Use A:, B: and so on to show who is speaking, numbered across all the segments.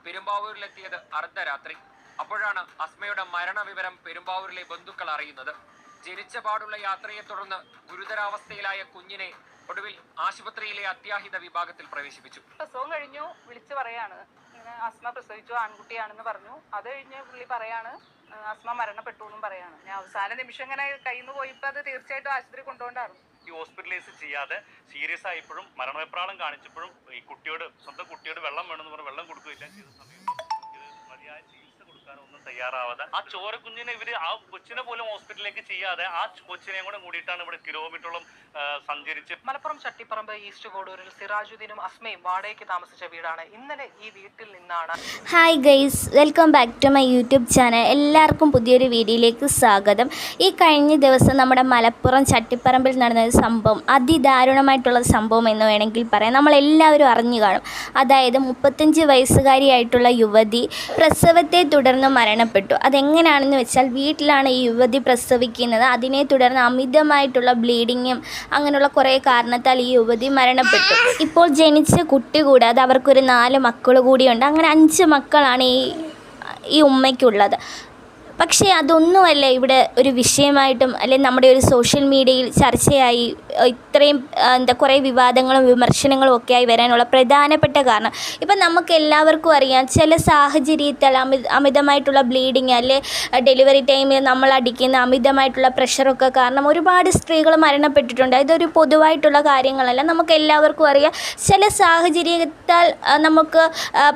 A: പെരുമ്പാവൂരിലെത്തിയത് അർദ്ധരാത്രി. അപ്പോഴാണ് അസ്മയുടെ മരണവിവരം പെരുമ്പാവൂരിലെ ബന്ധുക്കൾ അറിയുന്നത്. ജനിച്ച പാടുള്ള യാത്രയെ തുടർന്ന് ഗുരുതരാവസ്ഥയിലായ കുഞ്ഞിനെ ഒടുവിൽ ആശുപത്രിയിലെ അത്യാഹിത വിഭാഗത്തിൽ പ്രവേശിപ്പിച്ചു.
B: പ്രസവം കഴിഞ്ഞു, വിളിച്ചു പറയാണ് ഇങ്ങനെ അസ്മ പ്രസവിച്ചു, ആൺകുട്ടിയാണെന്ന് പറഞ്ഞു. അത് കഴിഞ്ഞ് പുള്ളി പറയാണ് അസ്മ മരണപ്പെട്ടു എന്നും പറയാണ്. ഞാൻ അവസാന നിമിഷം ഇങ്ങനെ കയ്യിൽ നിന്ന് പോയപ്പോൾ അത് തീർച്ചയായിട്ടും ആശുപത്രി കൊണ്ടുകൊണ്ടായിരുന്നു.
C: ഈ ഹോസ്പിറ്റലൈസ് ചെയ്യാതെ സീരിയസ് ആയപ്പോഴും മരണവെപ്രാളം കാണിച്ചപ്പോഴും ഈ കുട്ടിയോട് സ്വന്തം കുട്ടിയോട് വെള്ളം വേണമെന്ന് പറഞ്ഞ് വെള്ളം കൊടുക്കുകയില്ല ചെയ്ത സമയത്ത് ഇത് മതിയായ ചികിത്സ കൊടുക്കാനൊന്നും തയ്യാറാവാതെ ആ ചോര കുഞ്ഞിനെ ഇവര് ആ കൊച്ചിനെ പോലും ഹോസ്പിറ്റലിലേക്ക് ചെയ്യാതെ ആ കൊച്ചിനെയും കൂടെ കൂടിയിട്ടാണ് ഇവിടെ കിലോമീറ്ററോളം സഞ്ചരിച്ച്.
D: മലപ്പുറം ചട്ടിപ്പറമ്പ് ഈസ്റ്റ് കോഡൂരിൽ സിറാജുദ്ദീനും അസ്മയും വാടകയ്ക്ക് താമസിച്ച വീടാണ്. ഇന്നലെ ഈ വീട്ടിൽ നിന്നാണ്.
E: Hi guys, welcome back to my YouTube channel. എല്ലാവർക്കും പുതിയൊരു വീഡിയോയിലേക്ക് സ്വാഗതം. ഈ കഴിഞ്ഞ ദിവസം നമ്മുടെ മലപ്പുറം ചട്ടിപ്പറമ്പിൽ നടന്ന ഒരു സംഭവം, അതിദാരുണമായിട്ടുള്ള സംഭവം എന്ന് വേണമെങ്കിൽ പറയാം. നമ്മളെല്ലാവരും അറിഞ്ഞു കാണും. അതായത് 35 വയസ്സുകാരിയായിട്ടുള്ള യുവതി പ്രസവത്തെ തുടർന്ന് മരണപ്പെട്ടു. അതെങ്ങനെയാണെന്ന് വെച്ചാൽ, വീട്ടിലാണ് ഈ യുവതി പ്രസവിക്കുന്നത്. അതിനെ തുടർന്ന് അമിതമായിട്ടുള്ള ബ്ലീഡിങ്ങും അങ്ങനെയുള്ള കുറേ കാരണത്താൽ ഈ യുവതി മരണപ്പെട്ടു. ഇപ്പോൾ ജനിച്ച കുട്ടി കൂടാതെ അവർക്കൊരു 4 മക്കൾ കൂടിയുണ്ട്. അങ്ങനെ 5 മക്കളാണ് ഈ ഉമ്മയ്ക്കുള്ളത്. പക്ഷേ അതൊന്നുമല്ല ഇവിടെ ഒരു വിഷയമായിട്ടും അല്ലെങ്കിൽ നമ്മുടെ ഒരു സോഷ്യൽ മീഡിയയിൽ ചർച്ചയായി ഇത്രയും കുറേ വിവാദങ്ങളും വിമർശനങ്ങളും ഒക്കെ ആയി വരാനുള്ള പ്രധാനപ്പെട്ട കാരണം, ഇപ്പം നമുക്ക് എല്ലാവർക്കും അറിയാം, ചില സാഹചര്യത്തിൽ അമിതമായിട്ടുള്ള ബ്ലീഡിങ് അല്ലെ ഡെലിവറി ടൈമിൽ നമ്മൾ അടിക്കുന്ന അമിതമായിട്ടുള്ള പ്രഷറൊക്കെ കാരണം ഒരുപാട് സ്ത്രീകൾ മരണപ്പെട്ടിട്ടുണ്ട്. ഇതൊരു പൊതുവായിട്ടുള്ള കാര്യങ്ങളല്ല, നമുക്ക് എല്ലാവർക്കും അറിയാം. ചില സാഹചര്യത്താൽ നമുക്ക്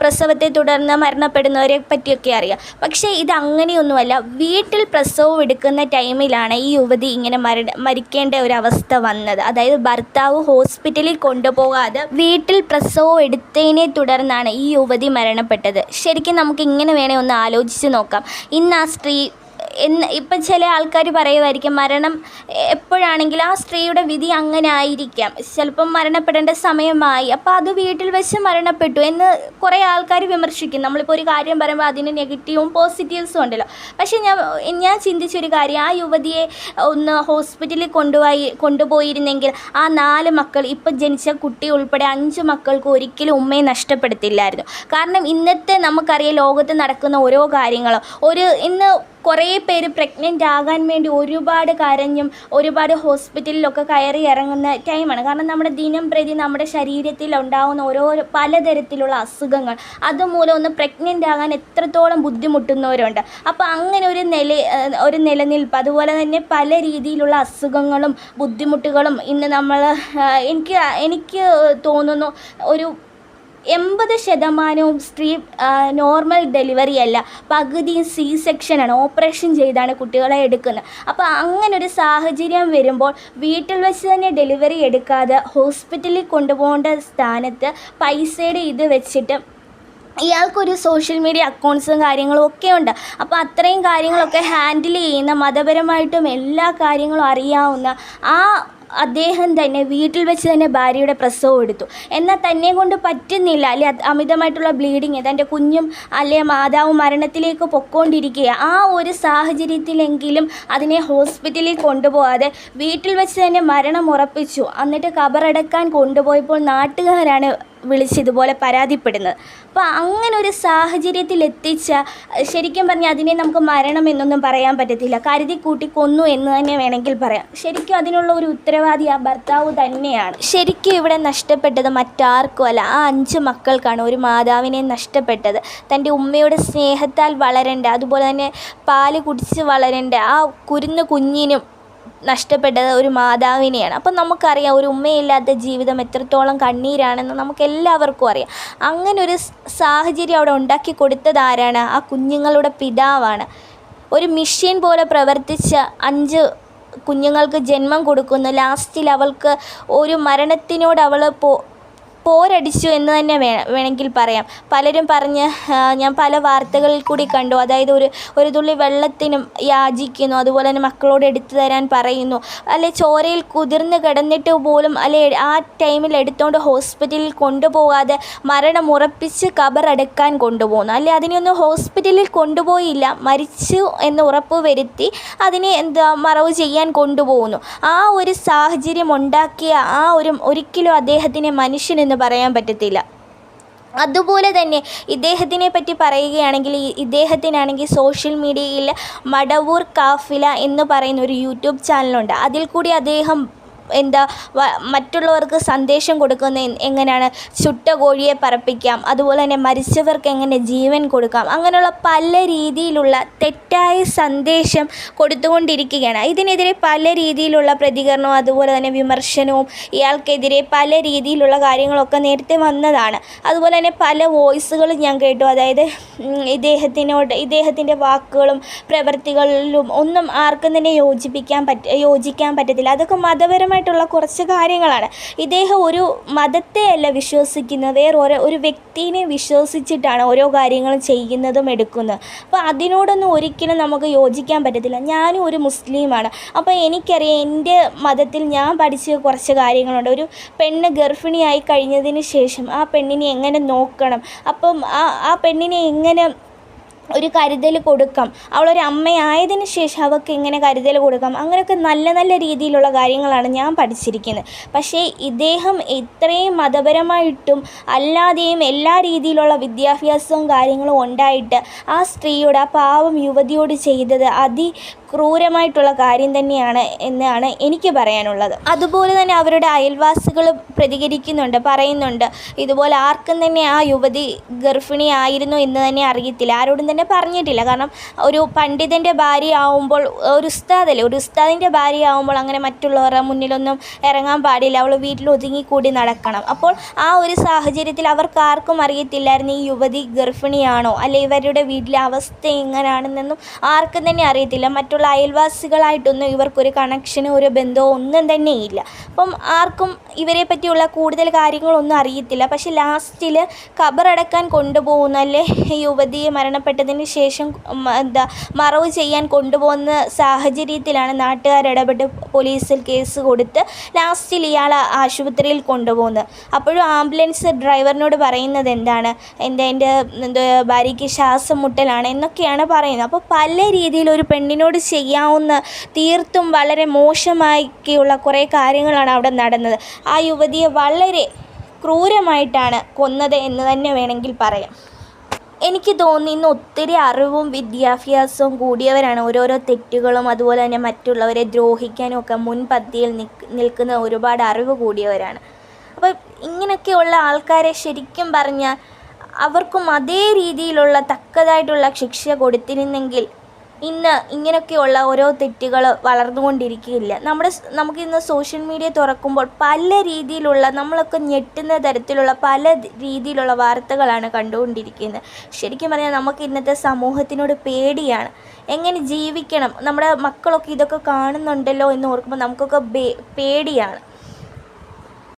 E: പ്രസവത്തെ തുടർന്ന് മരണപ്പെടുന്നവരെ പറ്റിയൊക്കെ അറിയാം. പക്ഷേ ഇത് അങ്ങനെയൊന്നുമല്ല. വീട്ടിൽ പ്രസവം എടുക്കുന്ന ടൈമിലാണ് ഈ യുവതി ഇങ്ങനെ മരിക്കേണ്ട ഒരു അവസ്ഥ വന്നത്. അതായത് ഭർത്താവ് ഹോസ്പിറ്റലിൽ കൊണ്ടുപോകാതെ വീട്ടിൽ പ്രസവം എടുത്തതിനെ തുടർന്നാണ് ഈ യുവതി മരണപ്പെട്ടത്. ശരിക്കും നമുക്ക് ഇങ്ങനെ വേണേൽ ഒന്ന് ആലോചിച്ച് നോക്കാം. ഇന്ന് ആ സ്ത്രീ ഇപ്പം ചില ആൾക്കാർ പറയുമായിരിക്കും മരണം എപ്പോഴാണെങ്കിലും ആ സ്ത്രീയുടെ വിധി അങ്ങനെ ആയിരിക്കാം, ചിലപ്പം മരണപ്പെടേണ്ട സമയമായി, അപ്പോൾ അത് വീട്ടിൽ വെച്ച് മരണപ്പെട്ടു എന്ന് കുറേ ആൾക്കാർ വിമർശിക്കും. നമ്മളിപ്പോൾ ഒരു കാര്യം പറയുമ്പോൾ അതിന് നെഗറ്റീവും പോസിറ്റീവ്സും ഉണ്ടല്ലോ. പക്ഷേ ഞാൻ ചിന്തിച്ചൊരു കാര്യം, ആ യുവതിയെ ഒന്ന് ഹോസ്പിറ്റലിൽ കൊണ്ടുപോയിരുന്നെങ്കിൽ ആ 4 മക്കൾ, ഇപ്പം ജനിച്ച കുട്ടി ഉൾപ്പെടെ 5 മക്കൾക്ക് ഒരിക്കലും ഉമ്മയെ നഷ്ടപ്പെടുത്തില്ലായിരുന്നു. കാരണം ഇന്നത്തെ നമുക്കറിയാം ലോകത്ത് നടക്കുന്ന ഓരോ കാര്യങ്ങളും. ഇന്ന് കുറേ പേര് പ്രഗ്നൻ്റ് ആകാൻ വേണ്ടി ഒരുപാട് കരഞ്ഞും ഒരുപാട് ഹോസ്പിറ്റലിലൊക്കെ കയറി ഇറങ്ങുന്ന ടൈമാണ്. കാരണം നമ്മുടെ ദിനം പ്രതി നമ്മുടെ ശരീരത്തിൽ ഉണ്ടാകുന്ന പലതരത്തിലുള്ള അസുഖങ്ങൾ, അതുമൂലം ഒന്ന് പ്രഗ്നൻ്റ് ആകാൻ എത്രത്തോളം ബുദ്ധിമുട്ടുന്നവരുണ്ട്. അപ്പോൾ അങ്ങനെ ഒരു നിലനിൽപ്പ്, അതുപോലെ തന്നെ പല രീതിയിലുള്ള അസുഖങ്ങളും ബുദ്ധിമുട്ടുകളും ഇന്ന് എനിക്ക് തോന്നുന്നു ഒരു 80% സ്ത്രീ നോർമൽ ഡെലിവറി അല്ല, പകുതിയും C-സെക്ഷനാണ്, ഓപ്പറേഷൻ ചെയ്താണ് കുട്ടികളെ എടുക്കുന്നത്. അപ്പോൾ അങ്ങനൊരു സാഹചര്യം വരുമ്പോൾ വീട്ടിൽ വെച്ച് തന്നെ ഡെലിവറി എടുക്കാതെ ഹോസ്പിറ്റലിൽ കൊണ്ടുപോകേണ്ട സ്ഥാനത്ത് പൈസയുടെ ഇത് വെച്ചിട്ട് ഇയാൾക്കൊരു സോഷ്യൽ മീഡിയ അക്കൗണ്ട്സും കാര്യങ്ങളും ഒക്കെ ഉണ്ട്. അപ്പോൾ അത്രയും കാര്യങ്ങളൊക്കെ ഹാൻഡിൽ ചെയ്യുന്ന, മതപരമായിട്ടും എല്ലാ കാര്യങ്ങളും അറിയാവുന്ന അദ്ദേഹം തന്നെ വീട്ടിൽ വെച്ച് തന്നെ ഭാര്യയുടെ പ്രസവം എടുത്തു. എന്നാൽ തന്നെ കൊണ്ട് പറ്റുന്നില്ല, അല്ലെ അമിതമായിട്ടുള്ള ബ്ലീഡിങ്, തൻ്റെ കുഞ്ഞും അല്ലെ മാതാവും മരണത്തിലേക്ക് പൊക്കോണ്ടിരിക്കുക. ആ ഒരു സാഹചര്യത്തിലെങ്കിലും അതിനെ ഹോസ്പിറ്റലിൽ കൊണ്ടുപോകാതെ വീട്ടിൽ വെച്ച് തന്നെ മരണം ഉറപ്പിച്ചു. എന്നിട്ട് ഖബറടക്കാൻ കൊണ്ടുപോയപ്പോൾ നാട്ടുകാരാണ് ഇതുപോലെ പരാതിപ്പെടുന്നത്. അപ്പോൾ അങ്ങനെ ഒരു സാഹചര്യത്തിൽ എത്തിച്ച, ശരിക്കും പറഞ്ഞാൽ അതിനെ നമുക്ക് മരണം എന്നൊന്നും പറയാൻ പറ്റത്തില്ല, കരുതി കൂട്ടി കൊന്നു എന്ന് തന്നെ വേണമെങ്കിൽ പറയാം. ശരിക്കും അതിനുള്ള ഒരു ഉത്തരവാദി ആ ഭർത്താവ് തന്നെയാണ്. ശരിക്കും ഇവിടെ നഷ്ടപ്പെട്ടത് മറ്റാർക്കും അല്ല, ആ 5 മക്കൾക്കാണ് ഒരു മാതാവിനെ നഷ്ടപ്പെട്ടത്. തൻ്റെ ഉമ്മയുടെ സ്നേഹത്താൽ വളരേണ്ട, അതുപോലെ തന്നെ പാല് കുടിച്ച് വളരേണ്ട ആ കുഞ്ഞിനും നഷ്ടപ്പെട്ടത് ഒരു മാതാവിനെയാണ്. അപ്പം നമുക്കറിയാം ഒരു ഉമ്മയില്ലാത്ത ജീവിതം എത്രത്തോളം കണ്ണീരാണെന്ന് നമുക്ക് എല്ലാവർക്കും അറിയാം. അങ്ങനെ ഒരു സാഹചര്യം അവിടെ ഉണ്ടാക്കി കൊടുത്തത് ആരാണ്? ആ കുഞ്ഞുങ്ങളുടെ പിതാവാണ്. ഒരു മെഷീൻ പോലെ പ്രവർത്തിച്ച 5 കുഞ്ഞുങ്ങൾക്ക് ജന്മം കൊടുക്കുന്നു. ലാസ്റ്റിൽ അവൾക്ക് ഒരു മരണത്തിനോട് അവൾ പോരടിച്ചു എന്ന് തന്നെ വേണമെങ്കിൽ പറയാം. പലരും ഞാൻ പല വാർത്തകളിൽ കൂടി കണ്ടു. അതായത് ഒരു തുള്ളി വെള്ളത്തിനും യാചിക്കുന്നു, അതുപോലെ തന്നെ മക്കളോട് എടുത്തു തരാൻ പറയുന്നു, അല്ലെ ചോരയിൽ കുതിർന്ന് കിടന്നിട്ട് പോലും അല്ലെ ആ ടൈമിൽ എടുത്തുകൊണ്ട് ഹോസ്പിറ്റലിൽ കൊണ്ടുപോകാതെ മരണം ഉറപ്പിച്ച് ഖബറടക്കാൻ കൊണ്ടുപോകുന്നു. അല്ലെ അതിനെയൊന്നും ഹോസ്പിറ്റലിൽ കൊണ്ടുപോയില്ല, മരിച്ചു എന്ന് ഉറപ്പ് വരുത്തി അതിനെ മറവ് ചെയ്യാൻ കൊണ്ടുപോകുന്നു. ആ ഒരു സാഹചര്യം ഉണ്ടാക്കിയ ഒരിക്കലും അദ്ദേഹത്തിനെ മനുഷ്യനെന്ന് പറയാൻ പറ്റത്തില്ല. അതുപോലെ തന്നെ ഇദ്ദേഹത്തിനെ പറ്റി പറയുകയാണെങ്കിൽ ഇദ്ദേഹത്തിനാണെങ്കിൽ സോഷ്യൽ മീഡിയയിൽ മടവൂർ കാഫില എന്ന് പറയുന്ന ഒരു യൂട്യൂബ് ചാനലുണ്ട്. അതിൽ കൂടി അദ്ദേഹം മറ്റുള്ളവർക്ക് സന്ദേശം കൊടുക്കുന്ന എങ്ങനെയാണ് ചുട്ട കോഴിയെ പറപ്പിക്കാം, അതുപോലെ തന്നെ മരിച്ചവർക്ക് എങ്ങനെ ജീവൻ കൊടുക്കാം, അങ്ങനെയുള്ള പല രീതിയിലുള്ള തെറ്റായ സന്ദേശം കൊടുത്തുകൊണ്ടിരിക്കുകയാണ്. ഇതിനെതിരെ പല രീതിയിലുള്ള പ്രതികരണവും അതുപോലെ തന്നെ വിമർശനവും ഇയാൾക്കെതിരെ പല രീതിയിലുള്ള കാര്യങ്ങളൊക്കെ നേരത്തെ വന്നതാണ്. അതുപോലെ തന്നെ പല വോയിസുകളും ഞാൻ കേട്ടു. അതായത് ഇദ്ദേഹത്തിൻ്റെ വാക്കുകളും പ്രവൃത്തികളിലും ഒന്നും ആർക്കും തന്നെ യോജിക്കാൻ പറ്റത്തില്ല. അതൊക്കെ മതപരമായിട്ടുള്ള കുറച്ച് കാര്യങ്ങളാണ്. ഇദ്ദേഹം ഒരു മതത്തെയല്ല വിശ്വസിക്കുന്നത്, ഒരു വ്യക്തിയെ വിശ്വസിച്ചിട്ടാണ് ഓരോ കാര്യങ്ങളും ചെയ്യുന്നതും എടുക്കുന്നത്. അപ്പോൾ അതിനോടൊന്നും ഒരിക്കലും നമുക്ക് യോജിക്കാൻ പറ്റത്തില്ല. ഞാനും ഒരു മുസ്ലിമാണ്. അപ്പോൾ എനിക്കറിയാം എൻ്റെ മതത്തിൽ ഞാൻ പഠിച്ച കുറച്ച് കാര്യങ്ങളുണ്ട്. ഒരു പെണ്ണ് ഗർഭിണിയായി കഴിഞ്ഞതിന് ശേഷം ആ പെണ്ണിനെ എങ്ങനെ നോക്കണം, അപ്പം ആ പെണ്ണിനെ എങ്ങനെ ഒരു കരുതൽ കൊടുക്കാം, അവളൊരു അമ്മയായതിന് ശേഷം അവൾക്ക് എങ്ങനെ കരുതൽ കൊടുക്കാം, അങ്ങനെയൊക്കെ നല്ല നല്ല രീതിയിലുള്ള കാര്യങ്ങളാണ് ഞാൻ പഠിച്ചിരിക്കുന്നത്. പക്ഷേ ഇദ്ദേഹം ഇത്രയും മതപരമായിട്ടും അല്ലാതെയും എല്ലാ രീതിയിലുള്ള വിദ്യാഭ്യാസവും കാര്യങ്ങളും ഉണ്ടായിട്ട് ആ സ്ത്രീയോട്, ആ പാവം യുവതിയോട് ചെയ്തത് ക്രൂരമായിട്ടുള്ള കാര്യം തന്നെയാണ് എന്നാണ് എനിക്ക് പറയാനുള്ളത്. അതുപോലെ തന്നെ അവരുടെ അയൽവാസികൾ പ്രതികരിക്കുന്നുണ്ട്, പറയുന്നുണ്ട് ഇതുപോലെ ആർക്കും തന്നെ ആ യുവതി ഗർഭിണിയായിരുന്നു എന്ന് തന്നെ അറിയത്തില്ല, ആരോടും തന്നെ പറഞ്ഞിട്ടില്ല. കാരണം ഒരു പണ്ഡിതൻ്റെ ഭാര്യ ആവുമ്പോൾ, ഒരു ഉസ്താദിൻ്റെ ഭാര്യ ആവുമ്പോൾ അങ്ങനെ മറ്റുള്ളവരുടെ മുന്നിലൊന്നും ഇറങ്ങാൻ പാടില്ല, അവൾ വീട്ടിൽ ഒതുങ്ങിക്കൂടി നടക്കണം. അപ്പോൾ ആ ഒരു സാഹചര്യത്തിൽ അവർക്ക് ആർക്കും അറിയത്തില്ലായിരുന്നു ഈ യുവതി ഗർഭിണിയാണോ അല്ലെ ഇവരുടെ വീട്ടിലെ അവസ്ഥ എങ്ങനെയാണെന്നൊന്നും ആർക്കും തന്നെ അറിയത്തില്ല. മറ്റുള്ള അയൽവാസികളായിട്ടൊന്നും ഇവർക്കൊരു കണക്ഷനോ ഒരു ബന്ധമോ ഒന്നും തന്നെ ഇല്ല. അപ്പം ആർക്കും ഇവരെ പറ്റിയുള്ള കൂടുതൽ കാര്യങ്ങളൊന്നും അറിയത്തില്ല. പക്ഷെ ലാസ്റ്റിൽ ഖബറടക്കാൻ കൊണ്ടുപോകുന്ന അല്ലെ യുവതിയെ മരണപ്പെട്ടതിന് ശേഷം മറവ് ചെയ്യാൻ കൊണ്ടുപോകുന്ന സാഹചര്യത്തിലാണ് നാട്ടുകാരിടപെട്ട് പോലീസിൽ കേസ് കൊടുത്ത് ലാസ്റ്റിൽ ഇയാൾ ആശുപത്രിയിൽ കൊണ്ടുപോകുന്നത്. അപ്പോഴും ആംബുലൻസ് ഡ്രൈവറിനോട് പറയുന്നത് എൻ്റെ ഭാര്യയ്ക്ക് ശ്വാസം മുട്ടലാണ് എന്നൊക്കെയാണ് പറയുന്നത്. അപ്പോൾ പല രീതിയിൽ ഒരു പെണ്ണിനോട് ചെയ്യാവുന്ന തീർത്തും വളരെ മോശമാക്കിയുള്ള കുറേ കാര്യങ്ങളാണ് അവിടെ നടന്നത്. ആ യുവതിയെ വളരെ ക്രൂരമായിട്ടാണ് കൊന്നത് എന്ന് തന്നെ വേണമെങ്കിൽ പറയാം. എനിക്ക് തോന്നി ഇന്ന് ഒത്തിരി അറിവും വിദ്യാഭ്യാസവും കൂടിയവരാണ് ഓരോരോ തെറ്റുകളും അതുപോലെ തന്നെ മറ്റുള്ളവരെ ദ്രോഹിക്കാനും ഒക്കെ മുൻപന്തിയിൽ നിൽക്കുന്ന ഒരുപാട് അറിവ് കൂടിയവരാണ്. അപ്പോൾ ഇങ്ങനെയൊക്കെയുള്ള ആൾക്കാരെ ശരിക്കും പറഞ്ഞാൽ അവർക്കും അതേ രീതിയിലുള്ള തക്കതായിട്ടുള്ള ശിക്ഷ കൊടുത്തിരുന്നെങ്കിൽ ഇന്ന് ഇങ്ങനെയൊക്കെയുള്ള ഓരോ തെറ്റുകൾ വളർന്നുകൊണ്ടിരിക്കുകയില്ല. നമുക്കിന്ന് സോഷ്യൽ മീഡിയ തുറക്കുമ്പോൾ പല രീതിയിലുള്ള നമ്മളൊക്കെ ഞെട്ടുന്ന തരത്തിലുള്ള പല രീതിയിലുള്ള വാർത്തകളാണ് കണ്ടുകൊണ്ടിരിക്കുന്നത്. ശരിക്കും പറഞ്ഞാൽ നമുക്ക് ഇന്നത്തെ സമൂഹത്തിനോട് പേടിയാണ്. എങ്ങനെ ജീവിക്കണം, നമ്മുടെ മക്കളൊക്കെ ഇതൊക്കെ കാണുന്നുണ്ടല്ലോ എന്ന് ഓർക്കുമ്പോൾ നമുക്കൊക്കെ പേടിയാണ്.